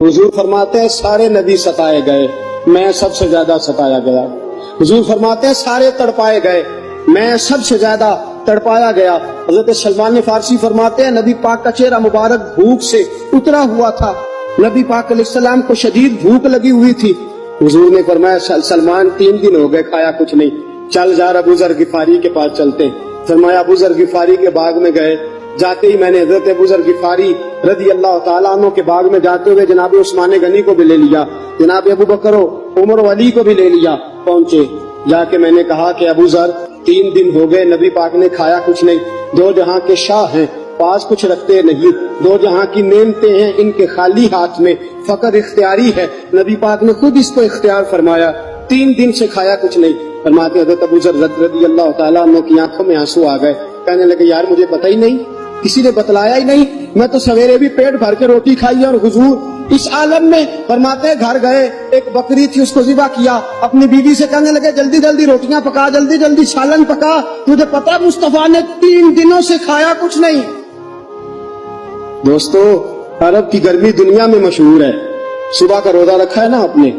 हुजूर फरमाते हैं सारे नबी सताए गए, मैं सबसे ज्यादा सताया गया। हुजूर फरमाते हैं सारे तड़पाए गए, मैं सबसे ज्यादा तड़पाया गया। हजरत सलमान फारसी फरमाते हैं नबी पाक का चेहरा मुबारक भूख से उतरा हुआ था, नबी पाक अलैहिस्सलाम को शदीद भूख लगी हुई थी। हुजूर ने फरमाया सलमान 3 दिन हो गए खाया कुछ नहीं, चल जा अबू ज़र गिफारी के पास चलते हैं। फरमाया अबू ज़र गिफारी के बाग में गए। जाते ही मैंने हजरत अबू ज़र गिफारी रज़ी अल्लाह ताला अन्हु के बाग में जाते हुए जनाब उस्मान गनी को भी ले लिया, जनाब अबू बकर उमर अली को भी ले लिया। पहुंचे, जाके मैंने कहा कि अबू ज़र 3 दिन हो गए नबी पाक ने खाया कुछ नहीं, 2 जहां के शाह हैं, पास कुछ रखते नहीं, 2 जहां की नेमतें हैं, इनके खाली हाथ में फकर इख्तियारी है, नबी पाक ने खुद इसको इख्तियार फरमाया, 3 दिन से खाया कुछ नहीं। फरमाते हज़रत अबू ज़र रज़ी अल्लाह ताला अन्हु की आंखों में आंसू आ गए, कहने लगे यार मुझे पता ही नहीं, किसी ने बतलाया ही नहीं, मैं तो सवेरे भी पेट भर के रोटी खाई और हुजूर इस आलम में। फरमाते घर गए, एक बकरी थी उसको ज़िबा किया, अपनी बीवी से कहने लगे जल्दी जल्दी रोटियां पका, जल्दी जल्दी सालन पका, तुझे पता मुस्तफा ने 3 दिनों से खाया कुछ नहीं। दोस्तों अरब की गर्मी दुनिया में मशहूर है, सुबह का रोजा रखा है ना आपने,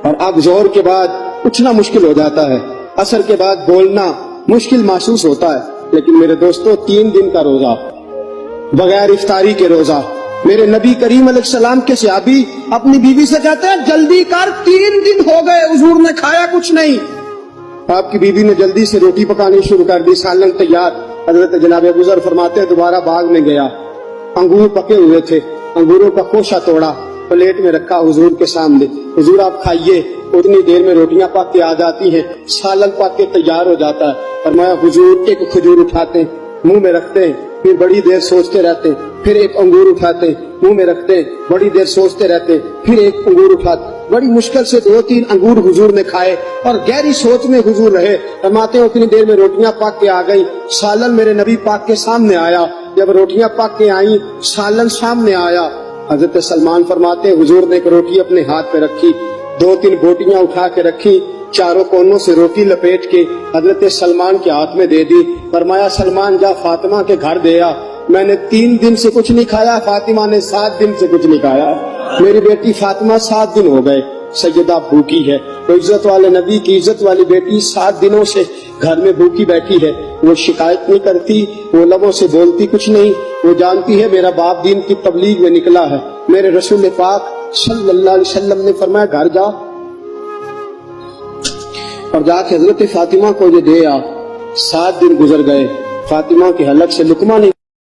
और अब जोर के बाद उठना मुश्किल हो जाता है, असर के बाद बोलना मुश्किल महसूस होता है, लेकिन मेरे दोस्तों 3 दिन का रोजा बगैर इफ्तारी के रोजा, मेरे नबी करीम अलैहिस्सलाम के सहाबी अपनी बीवी से कहते हैं जल्दी कर 3 दिन हो गए हुजूर ने खाया कुछ नहीं। आपकी बीवी ने जल्दी से रोटी पकानी शुरू कर दी, सालन तैयार। हजरत जनाब अबू ज़र फरमाते हैं दोबारा बाग में गया, अंगूर पके हुए थे, अंगूरों का खोशा तोड़ा, प्लेट में रखा हुजूर के सामने, हुजूर आप खाइए। उतनी देर में रोटियां पक के आ जाती हैं, सालन पक के तैयार हो जाता है। फरमाया हुजूर एक खजूर उठाते हैं, मुंह में रखते हैं, फिर बड़ी देर सोचते रहते हैं, फिर एक अंगूर उठाते हैं, मुंह में रखते हैं, बड़ी देर सोचते रहते हैं, फिर एक अंगूर उठाते। बड़ी मुश्किल से 2-3 अंगूर हुजूर ने खाए और गहरी सोच में हुजूर रहे। फरमाते हैं उतनी देर में रोटियां पक के आ गई, सालन मेरे नबी पाक के सामने आया। जब रोटियां पक के आई, सालन सामने आया, हजरत सलमान फरमाते हैं हुजूर ने एक रोटी अपने हाथ पे रखी, 2-3 बोटियां उठा के रखी, चारों कोनों से रोटी लपेट के हजरत सलमान के हाथ में दे दी। फरमाया सलमान जा फातिमा के घर दे आ, मैंने 3 दिन से कुछ नहीं खाया, फातिमा ने 7 दिन से कुछ नहीं खाया, मेरी बेटी फातिमा 7 दिन हो गए सैयदा भूखी है। तो इज्जत वाले नबी की इज्जत वाली बेटी 7 दिनों से घर में भूखी बैठी है, वो शिकायत नहीं करती, वो लबों से बोलती कुछ नहीं, वो जानती है मेरा बाप दीन की तबलीग में निकला है। मेरे रसूल पाक सल्लल्लाहु अलैहि वसल्लम ने फरमाया घर जा और जाके हजरत फातिमा को ये दे आ। 7 दिन गुजर गए, फातिमा के हलक से लुकमा नहीं